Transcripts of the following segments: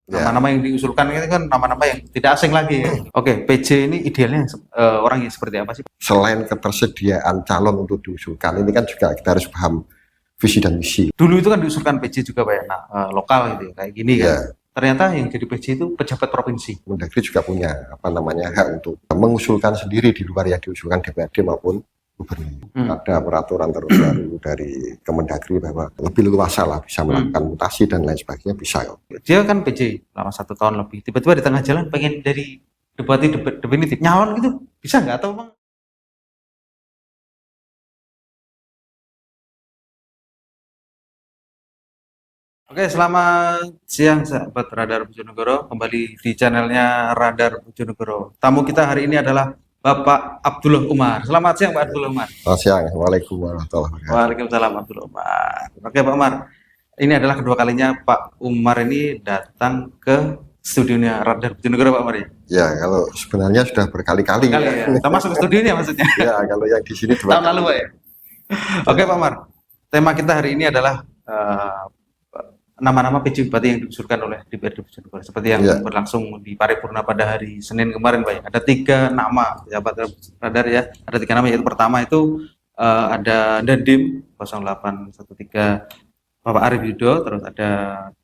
Nama-nama yang diusulkan ini kan nama-nama yang tidak asing lagi ya. Oke, PJ ini idealnya orang yang seperti apa sih? Selain ketersediaan calon untuk diusulkan, ini kan juga kita harus paham visi dan misi. Dulu itu kan diusulkan PJ juga Pak ya, lokal gitu ya, kayak gini kan. Ya, Ternyata yang jadi PJ itu pejabat provinsi. Kemendagri juga punya hak untuk mengusulkan sendiri di luar yang diusulkan DPRD maupun gubernur. Ada peraturan terbaru dari Kemendagri bahwa lebih luas lah bisa melakukan mutasi dan lain sebagainya, bisa kok. Dia kan PJ selama 1 tahun lebih, tiba-tiba di tengah jalan pengen dari bupati definitif nyalon gitu, bisa nggak atau memang? Oke, selamat siang sahabat Radar Bojonegoro, kembali di channelnya Radar Bojonegoro. Tamu kita hari ini adalah Bapak Abdullah Umar. Selamat siang Pak Abdullah Umar. Selamat siang. Waalaikumsalam warahmatullahi wabarakatuh. Waalaikumsalam Abdullah Umar. Oke Pak Umar, ini adalah kedua kalinya Pak Umar ini datang ke studionya Radar Bojonegoro Pak Umar ya? Ya, kalau sebenarnya sudah berkali-kali. Kali ya. Kita masuk ke studionya maksudnya. Ya, kalau yang di sini tahun lalu Pak ya. Oke Pak Umar, tema kita hari ini adalah nama-nama PJ Bupati yang diusulkan oleh DPRD Bojonegoro seperti yang berlangsung di paripurna pada hari Senin kemarin Pak ya. Ada 3 nama pejabat Radar ya. Ada 3 nama, yaitu pertama itu ada Dandim 0813 Bapak Arif Yudo, terus ada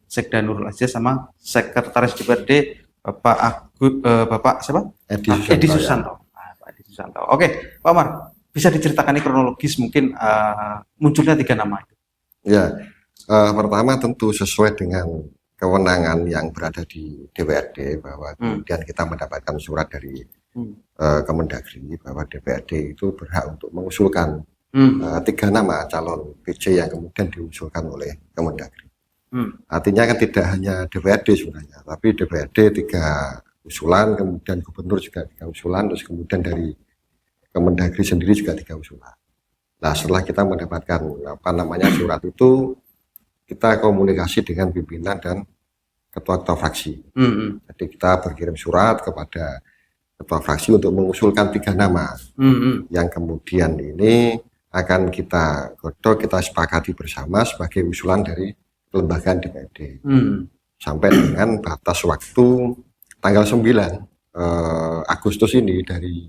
Sekda Nurul Aziz sama Sekretaris DPRD Bapak siapa? Edi Susanto. Pak Edi Susanto. Oke, Pak Umar, bisa diceritakan ini kronologis mungkin munculnya 3 nama itu? Ya. Pertama tentu sesuai dengan kewenangan yang berada di DPRD bahwa kemudian kita mendapatkan surat dari Kemendagri bahwa DPRD itu berhak untuk mengusulkan 3 nama calon PJ yang kemudian diusulkan oleh Kemendagri. Artinya kan tidak hanya DPRD sebenarnya, tapi DPRD 3 usulan, kemudian gubernur juga 3 usulan, terus kemudian dari Kemendagri sendiri juga 3 usulan. Nah, setelah kita mendapatkan surat itu, kita komunikasi dengan pimpinan dan ketua-ketua fraksi. Jadi kita berkirim surat kepada ketua fraksi untuk mengusulkan 3 nama yang kemudian ini akan kita godok, kita sepakati bersama sebagai usulan dari kelembagaan DPRD sampai dengan batas waktu tanggal 9 Agustus ini dari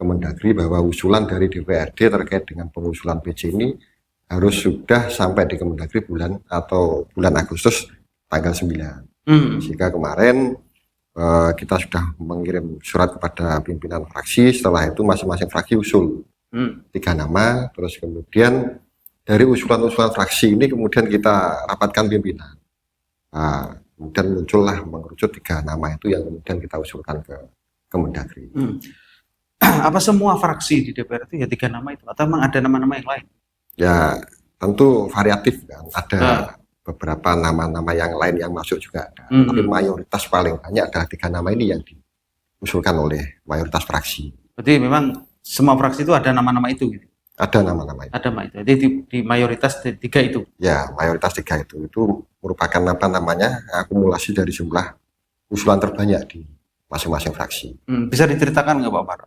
Kemendagri bahwa usulan dari DPRD terkait dengan pengusulan PJ ini harus sudah sampai di Kemendagri bulan Agustus tanggal 9. Sehingga kemarin kita sudah mengirim surat kepada pimpinan fraksi, setelah itu masing-masing fraksi usul 3 nama, terus kemudian dari usulan-usulan fraksi ini kemudian kita rapatkan pimpinan. Nah, kemudian muncullah mengerucut 3 nama itu yang kemudian kita usulkan ke Kemendagri. Apa semua fraksi di DPR itu ya 3 nama itu atau memang ada nama-nama yang lain? Ya tentu variatif kan, ada beberapa nama-nama yang lain yang masuk juga ada, tapi mayoritas paling banyak adalah 3 nama ini yang diusulkan oleh mayoritas fraksi. Berarti memang semua fraksi itu ada nama-nama itu gitu? Ada nama-nama itu. Ada nama itu, jadi di mayoritas 3 itu? Ya, mayoritas 3 itu merupakan akumulasi dari jumlah usulan terbanyak di masing-masing fraksi. Bisa diceritakan nggak Pak Umar?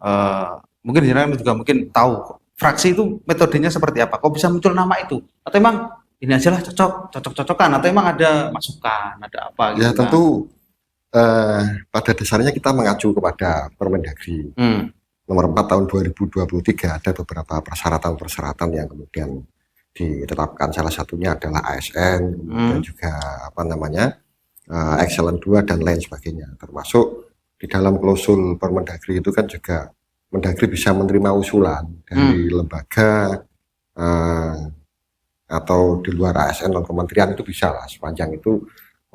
Mungkin jenengan juga mungkin tahu fraksi itu metodenya seperti apa? Kok bisa muncul nama itu? Atau emang ini aja lah cocok-cocokan? Atau emang ada masukan, ada apa gitu? Ya tentu pada dasarnya kita mengacu kepada Permendagri nomor 4 tahun 2023, ada beberapa persyaratan-persyaratan yang kemudian ditetapkan. Salah satunya adalah ASN, kemudian juga Excellent 2 dan lain sebagainya. Termasuk di dalam klausul Permendagri itu kan juga Mendagri bisa menerima usulan dari lembaga atau di luar ASN non kementerian, itu bisa lah sepanjang itu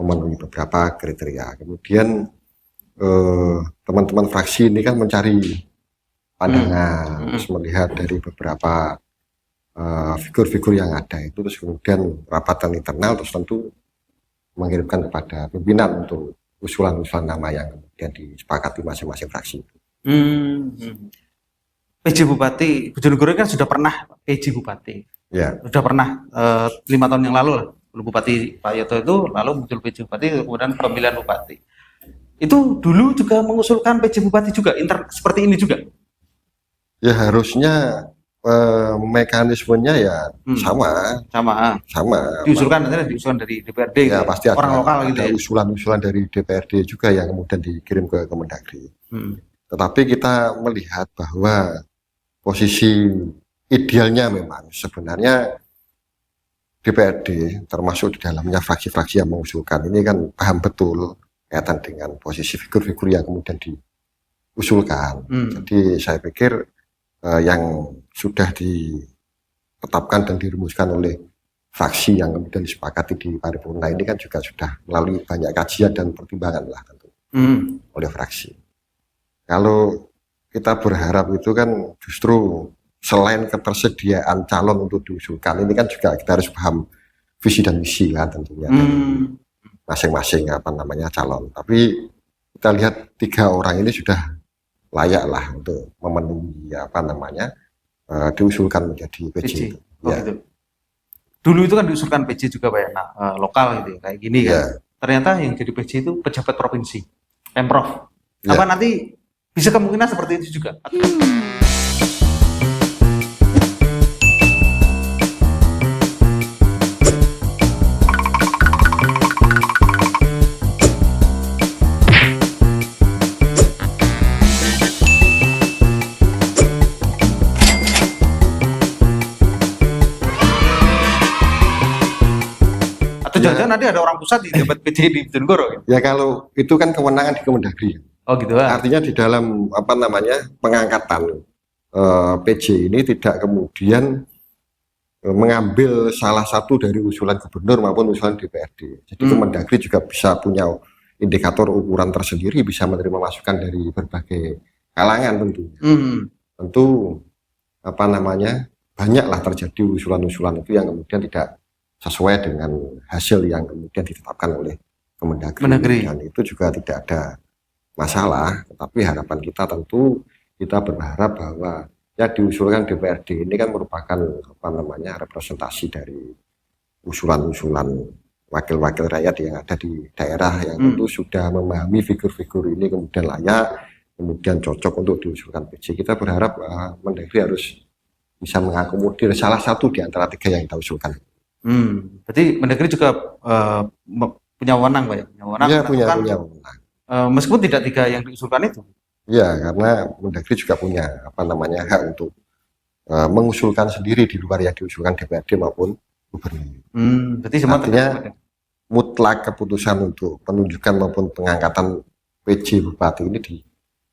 memenuhi beberapa kriteria. Kemudian teman-teman fraksi ini kan mencari pandangan, terus melihat dari beberapa figur-figur yang ada itu, terus kemudian rapatan internal, terus tentu mengirimkan kepada pimpinan untuk usulan-usulan nama yang kemudian disepakati masing-masing fraksi. PJ Bupati Bojonegoro kan sudah pernah PJ Bupati, sudah pernah 5 tahun yang lalu lah, Bupati Pak Yoto itu, lalu muncul PJ Bupati, kemudian pemilihan Bupati. Itu dulu juga mengusulkan PJ Bupati juga, seperti ini juga? Ya harusnya mekanismenya ya sama. Diusulkan dari DPRD ya gitu. Pasti orang lokal gitu ada ya. usulan-usulan dari DPRD juga yang kemudian dikirim ke Kemendagri. Tetapi kita melihat bahwa posisi idealnya memang sebenarnya DPRD termasuk di dalamnya fraksi-fraksi yang mengusulkan ini kan paham betul kaitan dengan posisi figur-figur yang kemudian diusulkan. Jadi saya pikir yang sudah ditetapkan dan dirumuskan oleh fraksi yang kemudian disepakati di paripurna ini kan juga sudah melalui banyak kajian dan pertimbangan lah tentu oleh fraksi. Kalau kita berharap itu kan justru selain ketersediaan calon untuk diusulkan, ini kan juga kita harus paham visi dan misi kan tentunya dari masing-masing calon. Tapi kita lihat 3 orang ini sudah layak lah untuk memenuhi diusulkan menjadi PJ. Gitu. Dulu itu kan diusulkan PJ juga Pak ya, lokal gitu ya, kayak gini kan. Ternyata yang jadi PJ itu pejabat provinsi, Pemprov. Apa nanti bisa kemungkinan seperti itu juga? Jangan-jangan nanti ada orang pusat di jabat PJ di Bojonegoro gitu. Ya kalau itu kan kewenangan di Kemendagri. Oh gitu lah. Artinya di dalam pengangkatan PJ ini tidak kemudian mengambil salah satu dari usulan gubernur maupun usulan DPRD. Jadi Kemendagri juga bisa punya indikator ukuran tersendiri, bisa menerima masukan dari berbagai kalangan tentunya. Tentu banyaklah terjadi usulan-usulan itu yang kemudian tidak sesuai dengan hasil yang kemudian ditetapkan oleh Kemendagri. Dan itu juga tidak ada masalah, tetapi harapan kita tentu kita berharap bahwa ya diusulkan DPRD ini kan merupakan representasi dari usulan-usulan wakil-wakil rakyat yang ada di daerah yang tentu sudah memahami figur-figur ini kemudian layak, kemudian cocok untuk diusulkan PJ. Kita berharap Mendagri harus bisa mengakomodir salah satu di antara 3 yang kita usulkan. Berarti Mendagri juga punya wewenang Pak ya? Punya wewenang. Meskipun tidak 3 yang diusulkan itu. Ya, karena Mendagri juga punya hak untuk mengusulkan sendiri di luar yang diusulkan DPRD maupun gubernur. Berarti semua artinya mutlak keputusan untuk penunjukan maupun pengangkatan PJ Bupati ini di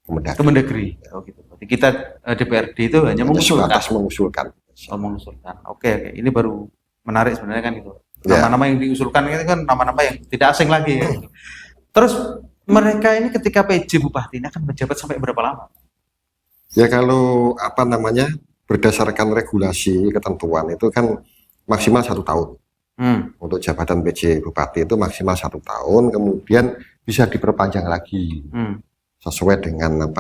Kemendagri. Oh gitu. Berarti kita DPRD itu hanya mengusulkan. Oke. Ini baru menarik sebenarnya kan itu. Nama-nama yang diusulkan itu kan nama-nama yang tidak asing lagi ya. Terus mereka ini ketika PJ Bupati ini akan menjabat sampai berapa lama? Ya kalau berdasarkan regulasi ketentuan itu kan maksimal 1 tahun. Untuk jabatan PJ Bupati itu maksimal 1 tahun, kemudian bisa diperpanjang lagi sesuai dengan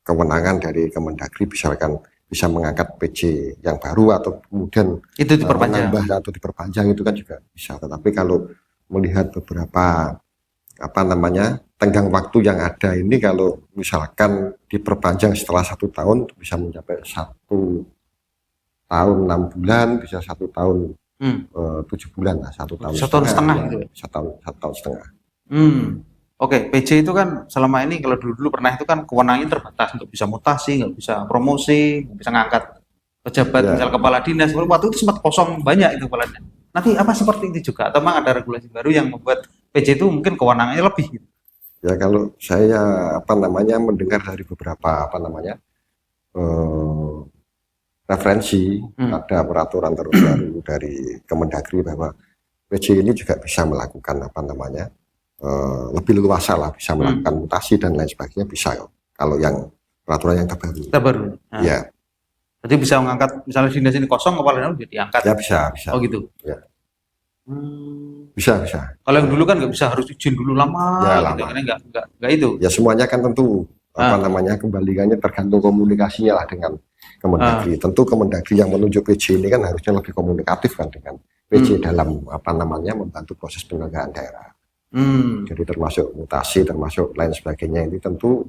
kewenangan dari Kemendagri, misalkan bisa mengangkat PJ yang baru atau kemudian itu menambah atau diperpanjang itu kan juga bisa. Tetapi kalau melihat beberapa tenggang waktu yang ada ini, kalau misalkan diperpanjang setelah 1 tahun bisa mencapai 1 tahun 6 bulan, bisa 1 tahun 7 bulan lah, 1 tahun setengah gitu. 1 tahun setengah. Oke, PJ itu kan selama ini kalau dulu pernah itu kan kewenangannya terbatas, nggak bisa mutasi, nggak bisa promosi, nggak bisa ngangkat pejabat misal kepala dinas. Waktu itu sempat kosong banyak itu kepala dinas. Nanti apa seperti itu juga? Atau memang ada regulasi baru yang membuat PJ itu mungkin kewenangannya lebih? Gitu? Ya kalau saya mendengar dari beberapa referensi ada peraturan terbaru dari Kemendagri bahwa PJ ini juga bisa melakukan lebih leluasa lah, bisa melakukan mutasi dan lain sebagainya, bisa kalau yang peraturan yang terbaru. Ya. Jadi bisa mengangkat misalnya dinas ini kosong, kepala dinas jadi diangkat. Ya bisa. Oh gitu. Ya. Bisa. Kalau yang dulu kan nggak bisa, harus izin dulu lama. Ya, gitu. Karena nggak itu. Ya semuanya kan tentu kembaliannya tergantung komunikasinya lah dengan Kemendagri. Tentu Kemendagri yang menunjuk PJ ini kan harusnya lebih komunikatif kan dengan PJ dalam membantu proses penyelenggaraan daerah. Jadi termasuk mutasi, termasuk lain sebagainya ini tentu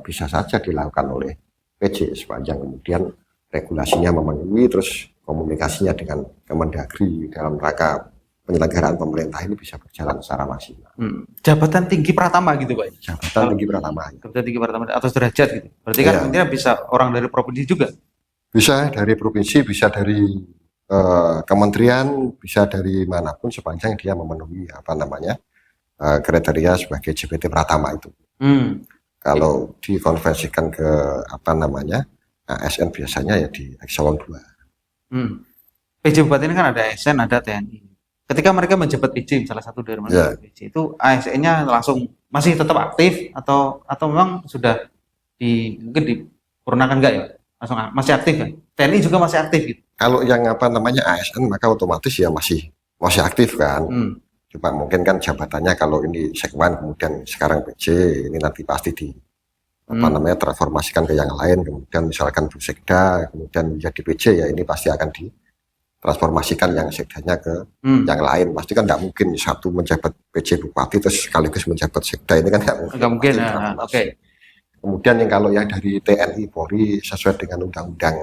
bisa saja dilakukan oleh PJ sepanjang kemudian regulasinya memenuhi, terus komunikasinya dengan Kemendagri dalam rangka penyelenggaraan pemerintah ini bisa berjalan secara maksimal. Jabatan tinggi pratama gitu Pak? Jabatan tinggi pratama. Jabatan tinggi pratama atau derajat gitu. Berarti kan intinya bisa orang dari provinsi juga? Bisa dari provinsi, bisa dari kementerian, bisa dari manapun sepanjang dia memenuhi kriteria sebagai JBT pratama itu. Kalau dikonversikan ke ASN biasanya ya di eselon 2. PJ Bupati ini kan ada ASN, ada TNI. Ketika mereka menjabat PJ, salah satu dari mereka PJ, itu ASN-nya langsung masih tetap aktif atau memang sudah mungkin dipurnakan enggak ya? Langsung masih aktif kan? TNI juga masih aktif gitu. Kalau yang ASN maka otomatis ya masih aktif kan. Cuma mungkin kan jabatannya kalau ini sekwan kemudian sekarang PJ, ini nanti pasti transformasikan ke yang lain, kemudian misalkan Bu Sekda kemudian menjadi PJ, ya ini pasti akan ditransformasikan yang sekdanya ke yang lain. Pasti kan tidak mungkin satu menjabat PJ Bupati terus sekaligus menjabat Sekda, ini kan nggak mungkin. Oke. Kemudian kalau yang dari TNI Polri sesuai dengan undang-undang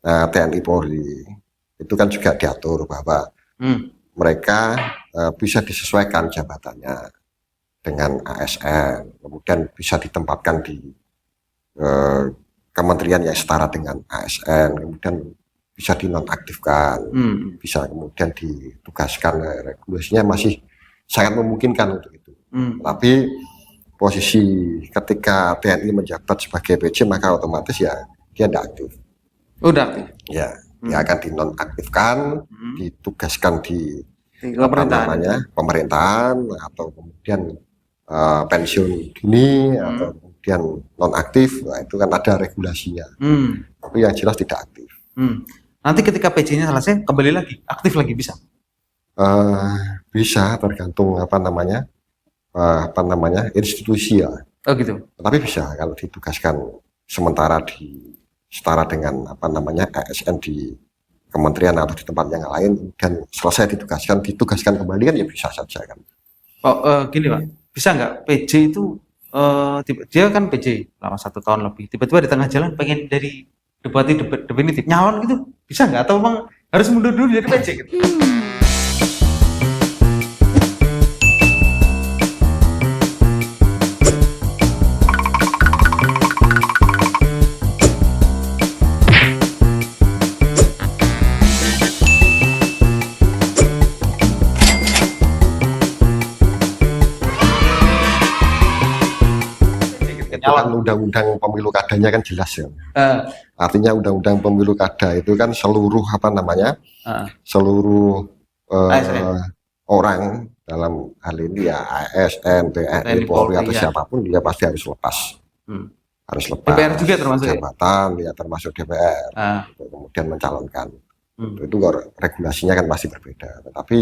TNI Polri itu kan juga diatur bahwa mereka bisa disesuaikan jabatannya dengan ASN, kemudian bisa ditempatkan di kementerian yang setara dengan ASN, kemudian bisa dinonaktifkan, bisa kemudian ditugaskan. Regulasinya masih sangat memungkinkan untuk itu. Tapi posisi ketika TNI menjabat sebagai PJ maka otomatis ya dia tidak aktif. Udah aktif? Ya, dia akan dinonaktifkan, ditugaskan di pemerintahan atau kemudian pensiun dini atau kemudian nonaktif. Nah, itu kan ada regulasinya. Tapi yang jelas tidak aktif. Nanti ketika PJ-nya selesai kembali lagi aktif lagi bisa? Bisa, tergantung institusi ya. Oh gitu. Tapi bisa kalau ditugaskan sementara setara dengan ASN di kementerian atau di tempat yang lain dan selesai ditugaskan kembali kan ya bisa saja kan. Gini Pak, bisa nggak PJ itu dia kan PJ lama 1 tahun lebih, tiba-tiba di tengah jalan pengen dari Bupati definitif nyalon gitu, bisa nggak? Atau memang harus mundur dulu dari PJ gitu? Kan undang-undang pemilu kadanya kan jelas ya. Artinya undang-undang pemilu kada itu kan seluruh orang dalam hal ini ya ASN, TNI, Polri atau siapapun dia pasti harus lepas. Harus lepas. DPR juga termasuk jabatan ya termasuk DPR. Kemudian mencalonkan. Itu regulasinya kan pasti berbeda. Tetapi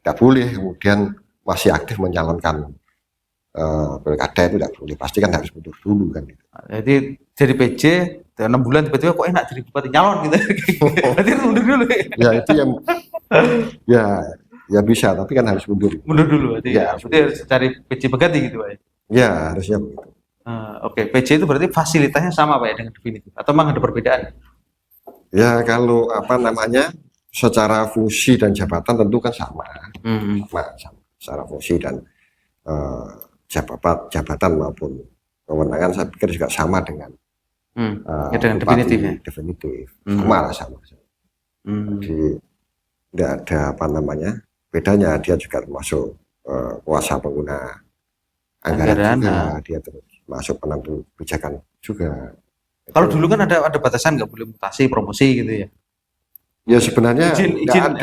tidak boleh kemudian masih aktif mencalonkan pilkada itu tidak boleh, pasti kan harus mundur dulu kan gitu. Jadi PJ 6 bulan tiba-tiba kok enak jadi bupati nyalon gitu. Berarti mundur dulu ya. Itu yang ya bisa, tapi kan harus mundur dulu berarti ya, harus cari PJ pengganti gitu Pak ya, harusnya begitu. Oke. PJ itu berarti fasilitasnya sama Pak ya dengan definitif atau memang ada perbedaan? Ya kalau secara fungsi dan jabatan tentu kan sama. Sama secara fungsi dan jabatan maupun kewenangan saya pikir juga sama dengan dengan definitif. Sama. Jadi tidak ada bedanya, dia juga termasuk kuasa pengguna anggaran juga, dia termasuk penentu kebijakan juga. Kalau dulu kan ada batasan nggak boleh mutasi promosi gitu ya? Ya sebenarnya tidak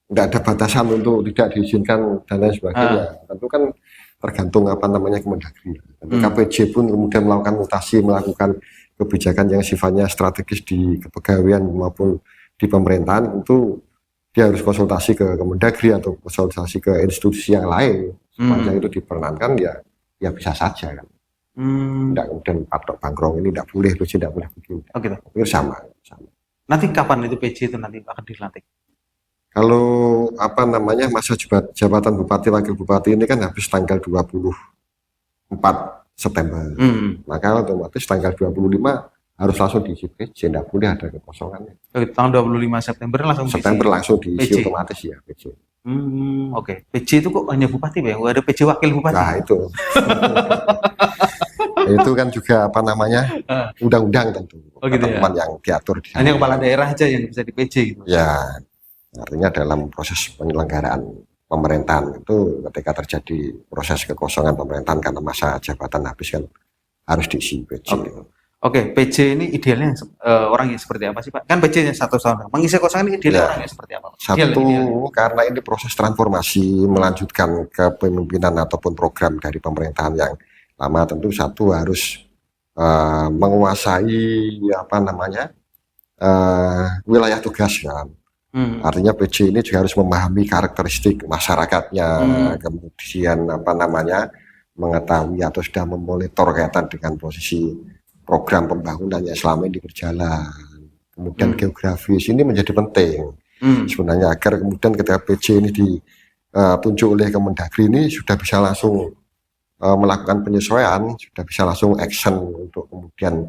ada batasan untuk tidak diizinkan dan lain sebagainya. Tentu kan tergantung Kemendagri. KPJ pun kemudian melakukan mutasi, melakukan kebijakan yang sifatnya strategis di kepegawaian maupun di pemerintahan, tentu dia harus konsultasi ke Kemendagri atau konsultasi ke institusi yang lain. Sepanjang itu diperkenankan ya bisa saja kan. Tidak kemudian patok bangkrong ini tidak boleh, PJ tidak boleh begini. Itu sama. Nanti kapan itu PJ itu nanti akan dilantik? Kalau masa jabatan bupati wakil bupati ini kan habis tanggal 24 September. Maka otomatis tanggal 25 harus langsung diisi PJ, tidak boleh ada kekosongan. Tanggal 25 September langsung diisi PJ. otomatis ya PJ. Oke. PJ itu kok hanya bupati, Pak? Nggak ada PJ wakil bupati? Nah, itu. Itu kan juga apa namanya, undang-undang tentu. Gitu ya? Yang diatur di sana. Hanya kepala daerah aja yang bisa di PJ gitu? Ya, artinya dalam proses penyelenggaraan pemerintahan itu ketika terjadi proses kekosongan pemerintahan karena masa jabatan habis kan harus diisi PJ. Oke, PJ ini idealnya orangnya seperti apa sih, Pak? Kan PJ-nya 1 tahun. Mengisi kosongan ini idealnya orangnya seperti apa, Pak? Karena ini proses transformasi melanjutkan kepemimpinan ataupun program dari pemerintahan yang lama, tentu satu harus menguasai apa namanya wilayah tugas kan. Artinya PJ ini juga harus memahami karakteristik masyarakatnya, kemudian apa namanya mengetahui atau sudah memonitor kaitan dengan posisi program pembangunannya selama ini berjalan. Kemudian geografis ini menjadi penting sebenarnya agar kemudian ketika PJ ini ditunjuk oleh Kemendagri ini sudah bisa langsung melakukan penyesuaian, sudah bisa langsung action untuk kemudian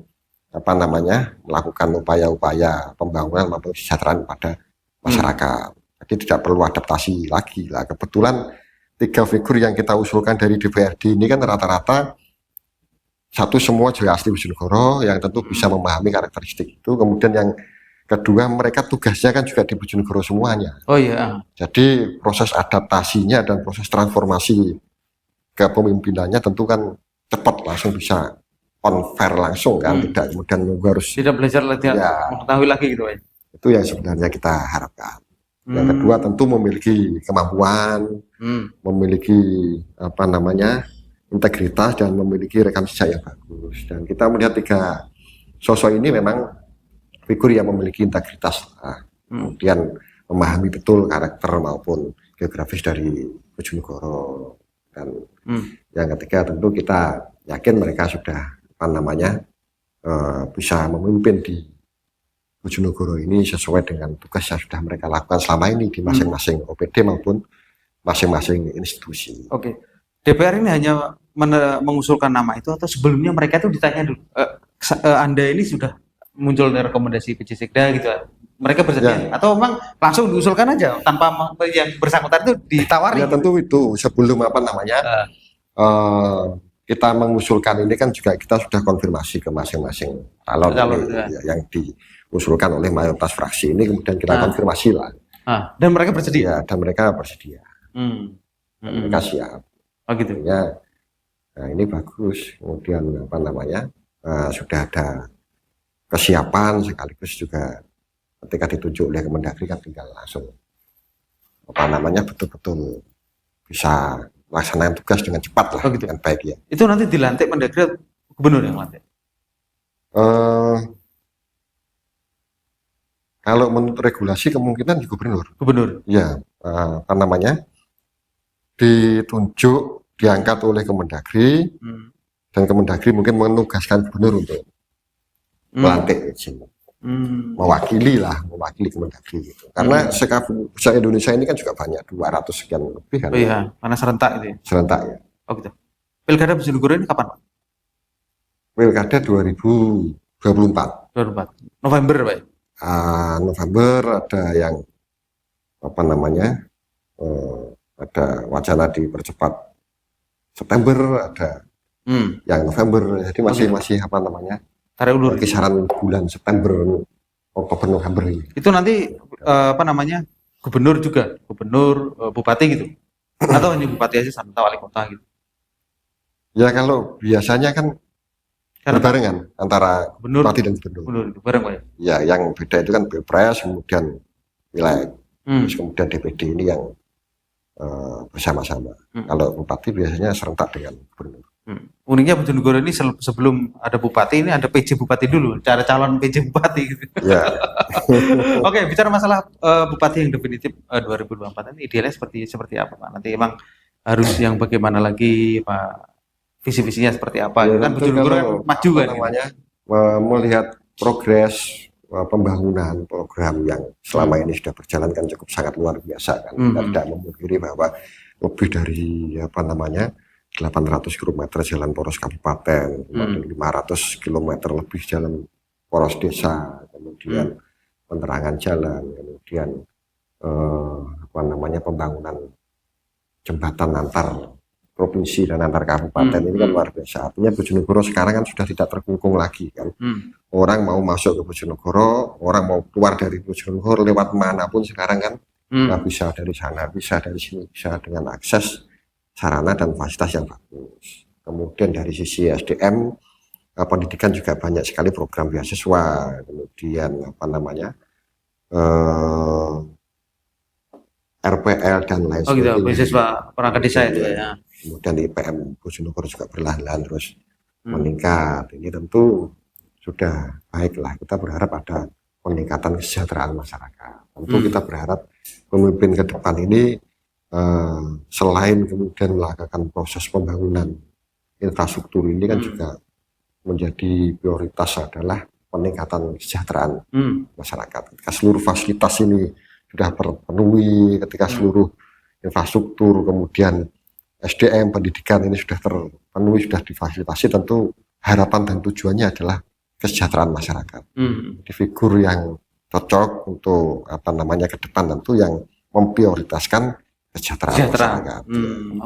apa namanya melakukan upaya-upaya pembangunan maupun kesejahteraan pada masyarakat. Jadi tidak perlu adaptasi lagi lah. Kebetulan 3 figur yang kita usulkan dari DPRD ini kan rata-rata satu semua juga asli Bojonegoro yang tentu bisa memahami karakteristik itu. Kemudian yang kedua mereka tugasnya kan juga di Bojonegoro semuanya. Oh iya. Jadi proses adaptasinya dan proses transformasi kepemimpinannya tentu kan cepat langsung bisa on fair langsung kan, tidak kemudian nunggu harus tidak belajar lagi mengetahui lagi gitu ya. Itu yang sebenarnya kita harapkan. Yang kedua tentu memiliki kemampuan, memiliki apa namanya integritas dan memiliki rekam jejak yang bagus. Dan kita melihat 3 sosok ini memang figur yang memiliki integritas, kemudian memahami betul karakter maupun geografis dari Bojonegoro. Dan yang ketiga tentu kita yakin mereka sudah apa namanya bisa memimpin di Bojonegoro ini sesuai dengan tugas yang sudah mereka lakukan selama ini di masing-masing OPD maupun masing-masing institusi. Oke. DPR ini hanya mengusulkan nama itu atau sebelumnya mereka itu ditanya dulu, Anda ini sudah muncul dari rekomendasi PJ Sekda gitu, mereka bersedia atau memang langsung diusulkan aja tanpa yang bersangkutan itu ditawari? Ya tentu itu sebelum apa namanya kita mengusulkan ini kan juga kita sudah konfirmasi ke masing-masing calon yang diusulkan oleh mayoritas fraksi ini, kemudian kita konfirmasi lah. Dan mereka bersedia? Ya, dan mereka bersedia. Mereka siap. Oh gitu. Ya, nah ini bagus. Kemudian apa namanya sudah ada kesiapan sekaligus juga ketika ditunjuk oleh Kemendagri kan tinggal langsung apa namanya betul-betul bisa melaksanakan tugas dengan cepat lah, gitu. Dengan baik ya. Itu nanti dilantik Mendagri gubernur yang lantik? Kalau menurut regulasi kemungkinan di gubernur. Gubernur. Ya, apa namanya ditunjuk diangkat oleh Kemendagri dan Kemendagri mungkin menugaskan gubernur untuk melantik mewakili Kemendagri gitu. Karena se-Indonesia ini kan juga banyak 200 sekian lebih kan. Oh iya, karena serentak itu ya. Serentak ya. Oh gitu. Pilkada Bojonegoro ini kapan, Pak? Pilkada 2024. November, Pak. November ada yang apa namanya? Ada wacana dipercepat September, ada yang November, jadi masih apa namanya tarik ulur kisaran bulan September, Oktober, November ini. Itu nanti apa namanya gubernur juga, gubernur, bupati gitu, atau hanya bupati aja sama wali kota gitu? Ya kalau biasanya kan berbarengan antara gubernur, bupati dan gubernur. Itu bareng Pak ya? Ya yang beda itu kan Pilpres, kemudian pileg, terus kemudian DPD ini yang bersama-sama. Kalau bupati biasanya serentak dengan gubernur. Uniknya Bojonegoro ini sebelum ada bupati ini ada PJ bupati dulu, cara calon PJ bupati gitu. Ya. Oke, bicara masalah bupati yang definitif 2024 ini idealnya seperti apa, Pak? Nanti emang harus yang bagaimana lagi, Pak? Visi-visinya seperti apa? Ya, kan Bojonegoro kan maju kan? Namanya melihat progres pembangunan program yang selama ini sudah berjalan kan cukup sangat luar biasa kan. Kita tidak memungkiri bahwa lebih dari apa namanya 800 km jalan poros kabupaten, kemudian 500 km lebih jalan poros desa, kemudian penerangan jalan, kemudian pembangunan jembatan antar provinsi dan antar kabupaten. Ini kan luar biasa. Artinya Bojonegoro sekarang kan sudah tidak terkungkung lagi kan. Orang mau masuk ke Bojonegoro, orang mau keluar dari Bojonegoro lewat manapun sekarang kan bisa dari sana, bisa dari sini, bisa dengan akses sarana dan fasilitas yang bagus. Kemudian dari sisi SDM, pendidikan juga banyak sekali program beasiswa, kemudian RPL dan lain sebagainya. Oh gitu, beasiswa perangkat desa itu ya. Kemudian di IPM Bojonegoro juga perlahan-lahan terus meningkat. Ini tentu sudah baiklah. Kita berharap ada peningkatan kesejahteraan masyarakat. Tentu kita berharap pemimpin ke depan ini selain kemudian melakukan proses pembangunan infrastruktur ini kan juga menjadi prioritas adalah peningkatan kesejahteraan masyarakat. Ketika seluruh fasilitas ini sudah terpenuhi, ketika seluruh infrastruktur, kemudian SDM, pendidikan ini sudah terpenuhi, sudah difasilitasi, tentu harapan dan tujuannya adalah kesejahteraan masyarakat. Di figur yang cocok untuk ke depan tentu yang memprioritaskan kesejahteraan masyarakat,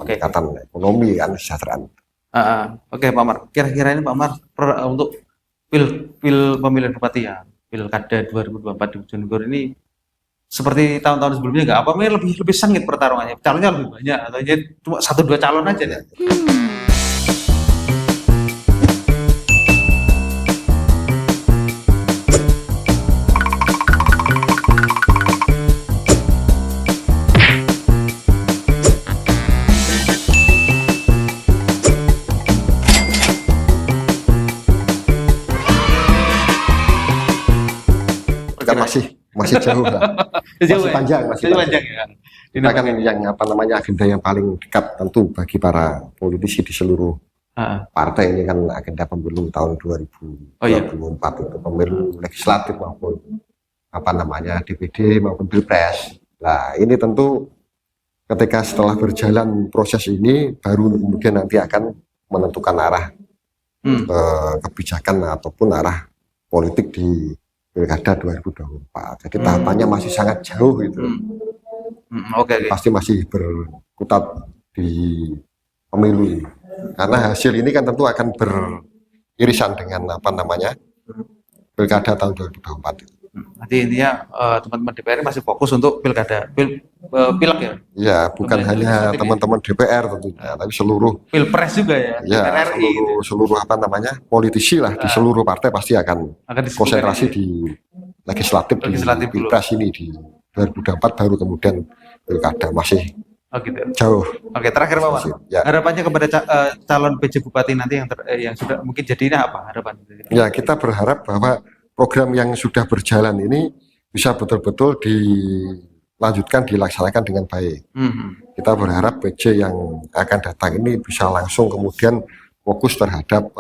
peningkatan ekonomi kan kesejahteraan. Oke Pak Amar, kira-kira ini Pak Amar untuk pemilihan bupati ya, pilkada 2024 di Bojonegoro ini seperti tahun-tahun sebelumnya nggak? Apa lebih sengit pertarungannya? Calonnya lebih banyak atau cuma 1-2 calon aja ya? Kan masih jauh lah. Masih panjang ya. Kita kan yang agenda yang paling dekat tentu bagi para politisi di seluruh partai ini kan agenda pemilu tahun 2024 itu pemilu legislatif maupun DPD maupun Pilpres. Nah, ini tentu ketika setelah berjalan proses ini baru kemudian nanti akan menentukan arah kebijakan ataupun arah politik di Pilkada 2024. Jadi tahapannya masih sangat jauh gitu. Pasti masih berkutat di pemilu ini. Karena hasil ini kan tentu akan beririsan dengan Pilkada tahun 2024. Nanti intinya teman-teman DPR masih fokus untuk pilkada, pilek ya? Ya, bukan hanya teman-teman DPR tentunya, tapi seluruh Pilpres juga ya? RRI, seluruh politisi lah di seluruh partai pasti akan konsentrasi di legislatif di Pilpres ini di 2024 baru kemudian pilkada masih jauh. Oke, terakhir Pak Amar, harapannya kepada calon PJ Bupati nanti yang sudah mungkin jadinya apa harapan? Ya, kita berharap bahwa program yang sudah berjalan ini bisa betul-betul dilanjutkan, dilaksanakan dengan baik. Kita berharap PJ yang akan datang ini bisa langsung kemudian fokus terhadap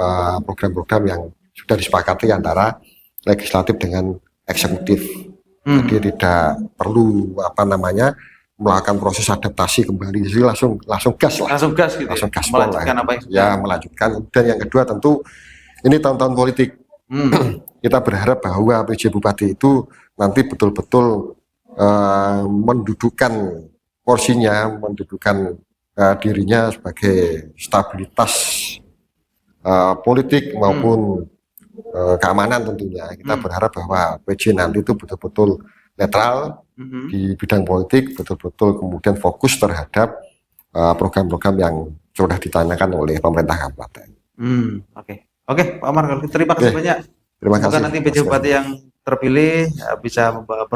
program-program yang sudah disepakati antara legislatif dengan eksekutif. Jadi tidak perlu melakukan proses adaptasi kembali, jadi langsung gas lah. Langsung gas gitu. Langsung gas melanjutkan apa yang melanjutkan. Dan yang kedua tentu ini tahun-tahun politik. Kita berharap bahwa PJ Bupati itu nanti betul-betul mendudukkan porsinya, mendudukkan dirinya sebagai stabilitas politik maupun keamanan tentunya. Kita berharap bahwa PJ nanti itu betul-betul netral di bidang politik, betul-betul kemudian fokus terhadap program-program yang sudah ditanyakan oleh pemerintah kabupaten. Oke, Pak Amar, terima kasih banyak. Terima kasih. Semoga nanti PJ Bupati yang terpilih bisa membawa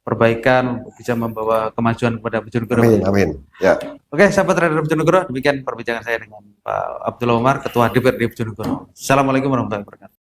perbaikan, bisa membawa kemajuan kepada Bojonegoro. Amin. Ya. Oke, sahabat radar Bojonegoro, demikian perbincangan saya dengan Pak Abdullah Umar, Ketua DPRD Bojonegoro. Assalamualaikum warahmatullahi wabarakatuh.